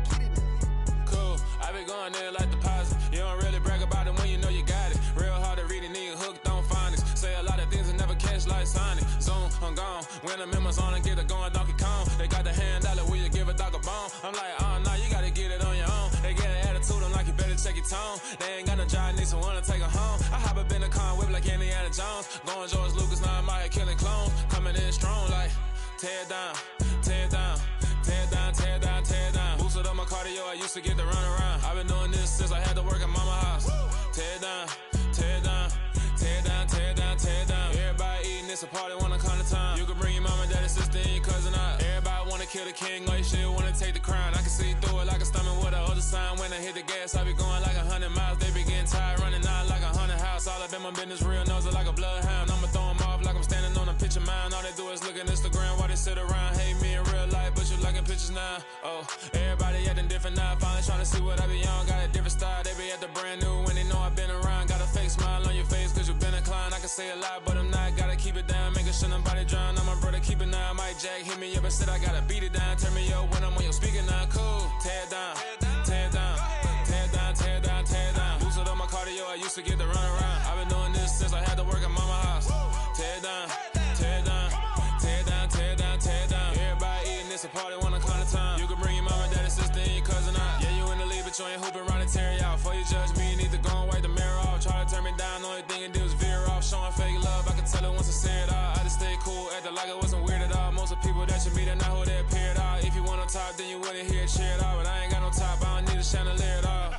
Get it in.
Cool. I been going there like deposit. You don't really brag about it when you know you got it. Real hard to read a nigga hooked on phonics. Say a lot of things and never catch like Sonic. Zoom, I'm gone. When I'm in my zone and get it going Donkey Kong. They got the hand dollar, will you give a dog a bone? I'm like, oh no, you gotta get it on your own. They get an attitude, I'm like, you better check your tone. They ain't got no job, need someone to take her home. I hop up in the car, whip like Indiana Jones. Going George Lucas, now I'm out here killing clones. Coming in strong like, tear down, tear down. Tear down, tear down, tear down. Boosted up my cardio, I used to get to run around. I've been doing this since I had to work at mama house. Tear down, tear down, tear down, tear down, tear down. Everybody eating, it's a party, wanna come to time. You can bring your mama, daddy, sister, and your cousin out. Everybody wanna kill the king, or you shit wanna take the crown. I can see through it like a stomach with a other sign. When I hit the gas, I be going like 100 miles. They be getting tired, running out like 100 house. All up in my business, real nose like a bloodhound. I'ma throw them off like I'm standing on a picture mound. All they do is look at Instagram while they sit around. Hate me in real life, but you liking pictures now. Oh, everybody acting different now. Finally trying to see what I be on. Got a different style, they be at the brand new when they know I've been around. Got a fake smile on your face cause you been inclined. I can say a lot, but I'm not. Gotta keep it down, making sure nobody drown. I'm my brother, keep it now. Mike Jack hit me up and said I gotta beat it down. Turn me up when I'm on your speaker now. Cool, tear down, tear down, tear down, tear down, tear down. Boosted up my cardio, I used to get to run around. I've been doing this since I had to work at mama house. Tear down, tear down, tear down, tear down, tear down. Everybody eating, it's a party, wanna come to time. You can bring your mama, daddy, sister, and your cousin out. Yeah, you in the lead, but you ain't hooping around and tear you out. Before you judge me, you need to go and wipe the mirror off. Try to turn me down, only thing you did was veer off. Showing fake love, I can tell it once I say it all. I just stay cool, acting like it wasn't weird at all. Most of the people that you meet are not who they appear at all. If you want on top, then you wouldn't hear it cheer at all. But I ain't got no top, I don't need a chandelier at all.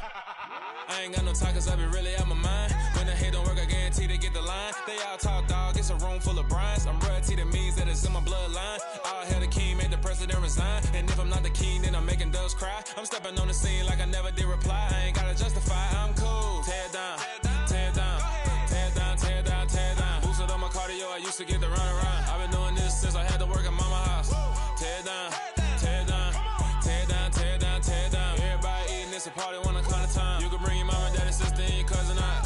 I ain't got no talk cause I be really out my mind. When the hate don't work, I guarantee they get the line. They all talk dog, it's a room full of brines. I'm royalty, that means that it's in my bloodline. All hell the king, made the president resign. And if I'm not the king, then I'm making doves cry. I'm stepping on the scene like I never did reply. I ain't gotta justify, I'm cool. Tear down, tear down, tear down, tear down, tear down. Boosted up my cardio, I used to get to run around. I've been doing this since I had to work at mama house. Tear down, tear down, tear down, tear down, tear down. Everybody eating, it's a party, wanna come to time. You can bring your mama, daddy, sister, and your cousin out.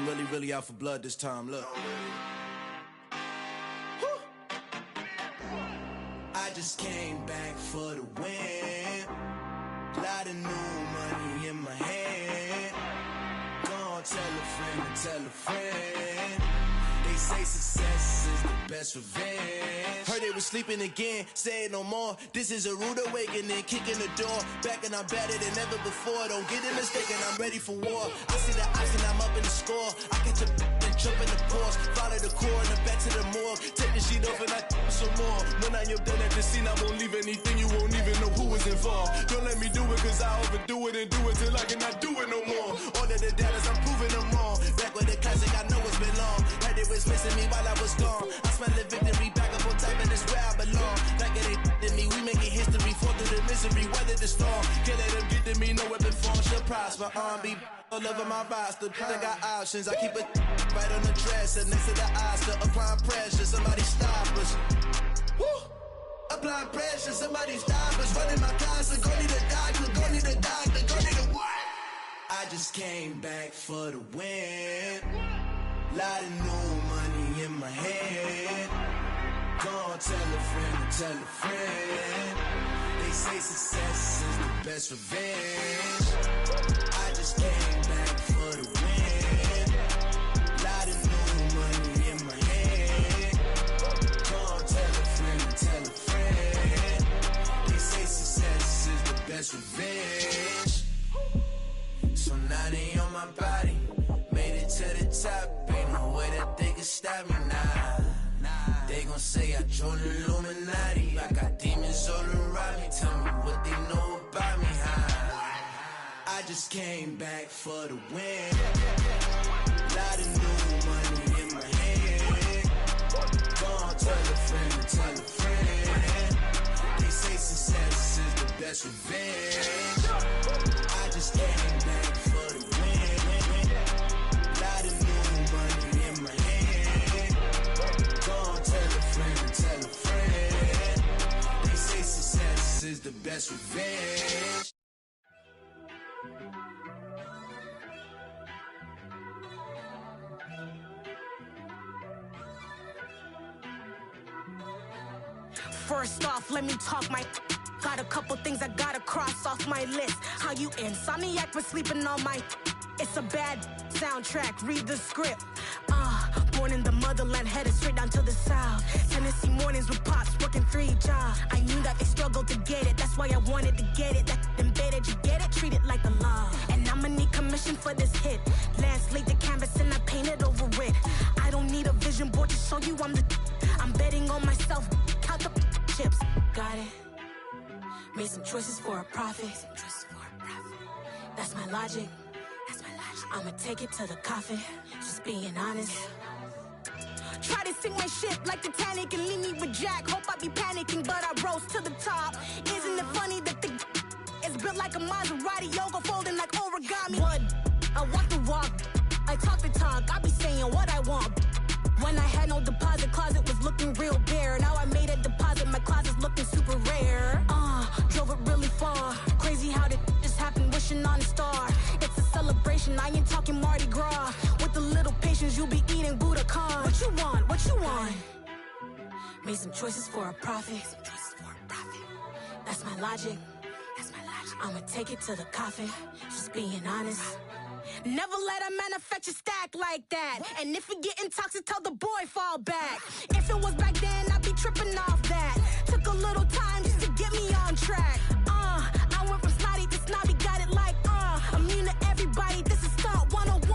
I'm really out for blood this time. Look. I just came back for the win. Lot of new money in my hand. Gonna tell a friend. They say success is the best revenge. Heard they was sleeping again, say it no more. This is a rude awakening, kicking the door. Back and I'm better than ever before. Don't get it mistaken, I'm ready for war. I see the option, I'm up in the score. I catch a and jump in the pause. Follow the core and then back to the morgue. Take the sheet off and I some more. When I am done at the scene, I won't leave anything. You won't even know who is involved. Don't let me do it, cause I overdo it and do it till I cannot do it no more. All of the doubters, I'm proving them wrong. Back with the classic, I know it's been long. Heard it was missing me while I was gone. I smell the victory back up on top, and it's where I belong. Like it ain't to me, we making history. Fall through the misery, weather the storm. Can't let them get to me, no weapon form shall prosper. Be all over my roster, I got options. I keep it right on the dresser, next to the Oscar. Applying pressure, somebody stop us. Woo! Applying pressure, somebody stop us. Running my closet, go need a doctor, go need a doctor, go need a what? I just came back for the win. Lot of new money in my hand. Gonna tell a friend. They say success is the best revenge. I just came back for the win. Lot of new money in my hand. Gonna tell a friend. They say success is the best revenge. So now they on my body. Made it to the top. Ain't no way that they can stop me now. They gon' say I joined the Illuminati. I got demons all around me. Tell me what they know about me, huh? I just came back for the win. Lot of new money in my hand. Gonna tell a friend. They say success is the best revenge. I just came back for the win. Lot of new money in my hand. Gonna tell a friend. They say success is the best revenge.
First off, let me talk my. Got a couple things I gotta cross off my list. How you insomniac for sleeping on my. It's a bad soundtrack, read the script. Born in the motherland, headed straight down to the south. Tennessee mornings with pops, working 3 jobs. I knew that they struggled to get it, that's why I wanted to get it. That embedded, you get it, treat it like the law. And I'ma need commission for this hit. Lance laid the canvas and I painted over it. I don't need a vision board to show you I'm betting on myself, count the chips. Got it. Made some choices for a profit. That's my logic. I'ma take it to the coffin, just being honest. Try to sink my ship like Titanic and leave me with Jack. Hope I be panicking, but I rose to the top. Isn't it funny that the is built like a Maserati, yoga folding like origami? What? I walk the walk, I talk the talk, I be saying what I want. When I had no deposit, closet was looking real bare. Now I made a deposit, my closet's looking super rare. Drove it really far. Crazy how did just happen, wishing on a star. It's a celebration, I ain't talking Mardi Gras. With a little patience, you'll be eating Budokan. What you want? What you want? Made some choices for a profit. That's my logic. I'ma take it to the coffin, just being honest. Never let a manufacture stack like that. And if it getting toxic, tell the boy fall back. If it was back then, I'd be tripping off that. Took a little time just to get me on track. I went from snotty to snobby, got it like immune to everybody, this is stunt 101.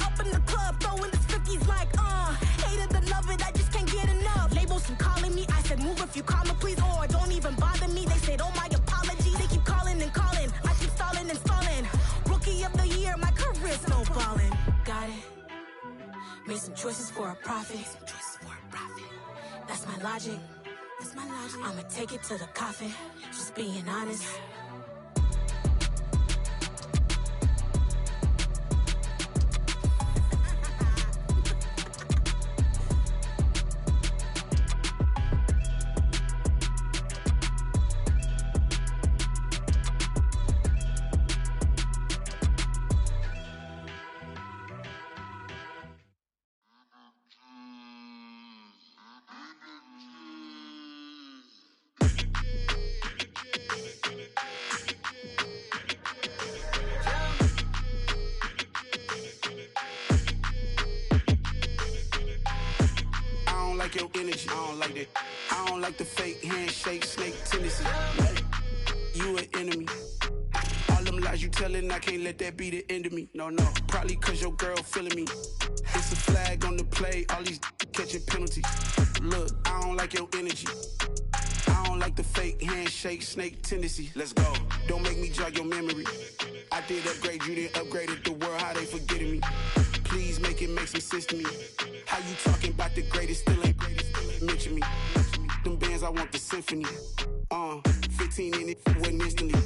Up in the club, throwing the cookies like hate it or love it, I just can't get enough. Labels keep calling me, I said move if you call me please, or don't even bother me. They said oh my apologies, they keep calling and calling. I keep stalling and stalling. Rookie of the year, my career snowballing. Got it. Made some choices for a profit. That's my logic. I'ma take it to the coffin, just being honest.
energy. I don't like that. I don't like the fake handshake, snake tendency. You an enemy. All them lies you telling, I can't let that be the end of me. No, probably cause your girl feeling me. It's a flag on the play, all these catching penalties. Look, I don't like your energy. I don't like the fake handshake, snake tendency. Let's go. Don't make me jog your memory. I did upgrade, you didn't upgrade it. The world, how they forgetting me. Please make it make some sense to me. How you talking about the greatest, still ain't mention me. Them bands, I want the symphony. 15 in it, went instantly.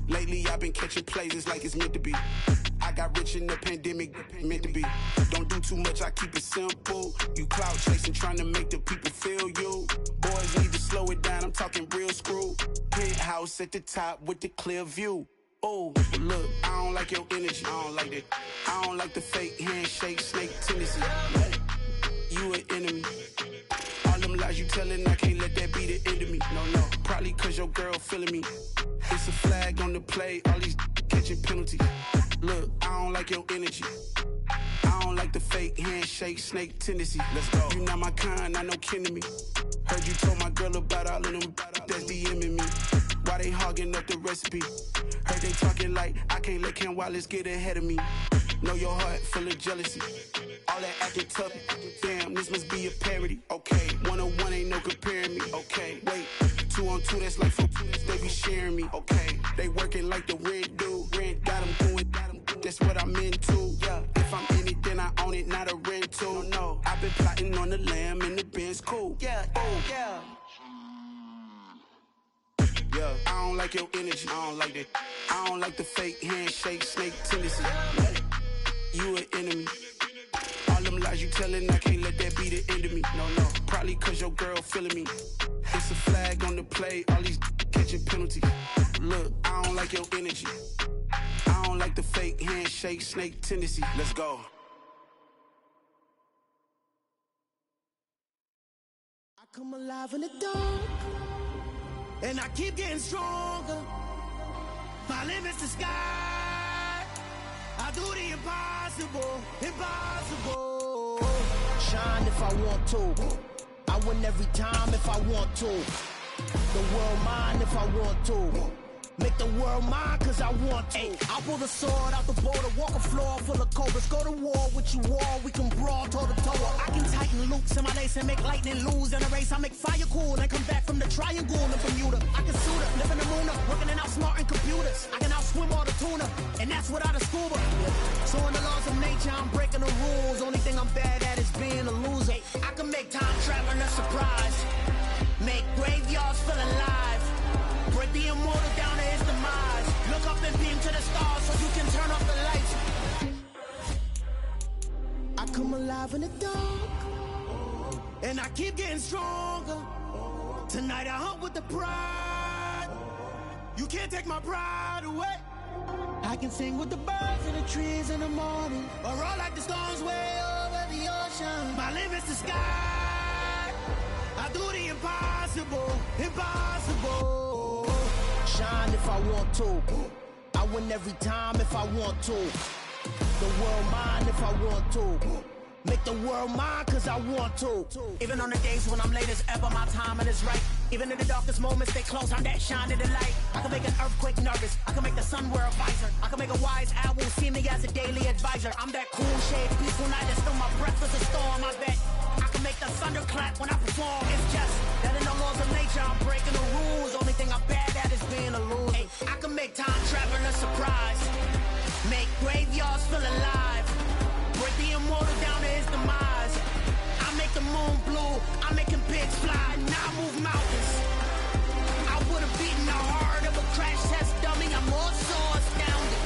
Lately I've been catching plays, it's like it's meant to be. I got rich in the pandemic, meant to be. Don't do too much, I keep it simple. You clout chasing, trying to make the people feel you. Boys need to slow it down, I'm talking real screw. Penthouse at the top with the clear view. Oh, look, I don't like your energy, I don't like that. I don't like the fake handshake, snake tendency. You an enemy. All them lies you telling, I can't let that be the end of me. No, probably cause your girl feeling me. It's a flag on the play, all these catching penalties. Look, I don't like your energy. I don't like the fake handshake, snake tendency. Let's go. You not my kind, I know kin to me. Heard you told my girl about all of them that's DMing me. Why they hogging up the recipe? Heard they talking like I can't let Ken Wallace get ahead of me. Know your heart full of jealousy. All that acting tough, damn, this must be a parody. Okay, 1-on-1 ain't no comparing me. Okay, wait, 2-on-2, that's like 4, they be sharing me. Okay, they working like the rent do. Rent got them doing, that's what I'm into. Yeah, if I'm in it, then I own it, not a rental. No, I've been plotting on the lamb and the Benz cool. Yeah, yeah. Yeah, I don't like your energy, I don't like that. I don't like the fake handshake, snake tendency. You an enemy. All them lies you telling, I can't let that be the end of me. No, probably cause your girl feeling me. It's a flag on the play, all these catching penalties. Look, I don't like your energy. I don't like the fake handshake, snake tendency. Let's go.
I come alive in the dark, and I keep getting stronger. My limit's the sky. I do the impossible, impossible. Shine if I want to. I win every time if I want to. The world mine if I want to. Make the world mine cause I want to. I pull the sword out the border, walk a floor full of cobras. Go to war with you all, we can brawl toe to toe. I can tighten loops in my lace and make lightning lose in a race. I make fire cool and come back from the triangle in Bermuda. I can suit up, live in the moon up, working and outsmarting computers. I can outswim all the tuna, and that's without a scuba. So in the laws of nature, I'm breaking the rules. Only thing I'm bad at is being a loser. I can make time traveling a surprise, make graveyards feel alive. Break the immortal down to his demise. Look up and beam to the stars so you can turn off the lights. I come alive in the dark, and I keep getting stronger. Tonight I hunt with the pride. You can't take my pride away. I can sing with the birds and the trees in the morning, or roll like the storms way over the ocean. My limit's the sky. I do the impossible, impossible. Shine if I want to. I win every time if I want to. The world mine if I want to. Make the world mine cause I want to. Even on the days when I'm late as ever, my timing is right. Even in the darkest moments, stay close, I'm that shining the light. I can make an earthquake nervous, I can make the sun wear a visor. I can make a wise owl see me as a daily advisor. I'm that cool shade, peaceful night, and still my breath is a storm, I bet. I can make the thunder clap when I perform. It's just that in the laws of nature, I'm breaking the rules. Only thing I'm bad at is being a loser. Hey, I can make time traveling a surprise, make graveyards feel alive. Break the immortal down to his demise. I make the moon blue, I make him pigs fly. Now I move mountains. I would've beaten the heart of a crash test dummy. I'm more so astounded.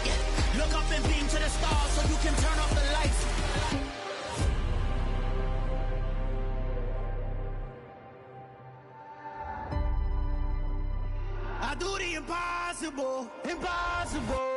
Yeah. Look up and beam to the stars so you can turn off the lights. I do the impossible, impossible.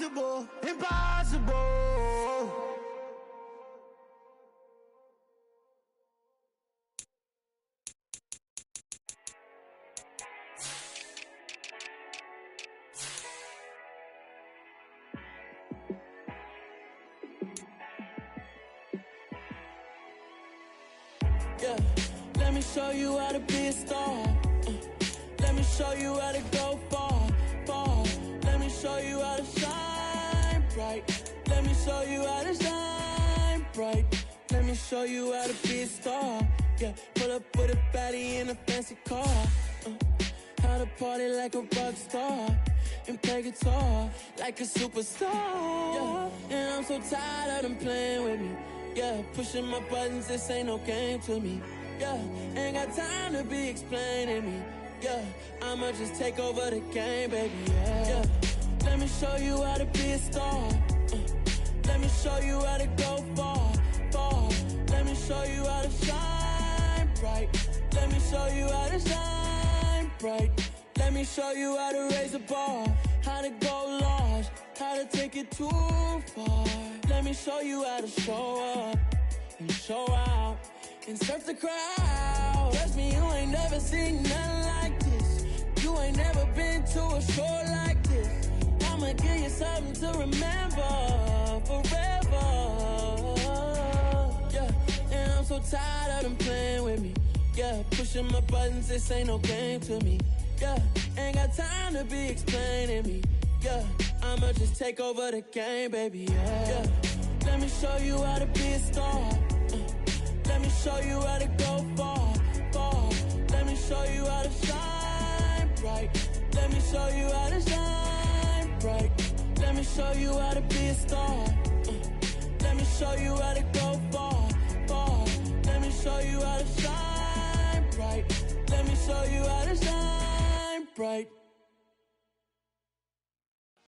impossible, impossible.
Yeah, let me show you how to be a star. Let me show you how to go far, far. Let me show you how to shine bright. Let me show you how to shine bright. Let me show you how to be a star. Yeah, pull up with a baddie in a fancy car. How to party like a rock star and play guitar like a superstar. Yeah, and I'm so tired of them playing with me. Yeah, pushing my buttons, this ain't no game to me. Yeah, ain't got time to be explaining me. Yeah, I'ma just take over the game, baby. Yeah, let me show you how to be a star. Let me show you how to go far, far. Let me show you how to shine bright. Let me show you how to shine bright. Let me show you how to raise a bar, how to go large, how to take it too far. Let me show you how to show up and show out and surf the crowd. Trust me, you ain't never seen nothing like this. You ain't never been to a show like this. I'ma give you something to remember forever. Yeah, and I'm so tired of them playing with me. Yeah, pushing my buttons, this ain't no game to me. Yeah, ain't got time to be explaining me. Yeah, I'ma just take over the game, baby. Yeah, let me show you how to be a star. Let me show you how to go far, far. Let me show you how to shine bright. Let me show you how to shine bright. Let me show you how to be a star. Let me show you how to go far, far. Let me show you how to shine bright. Let me show you how to shine bright.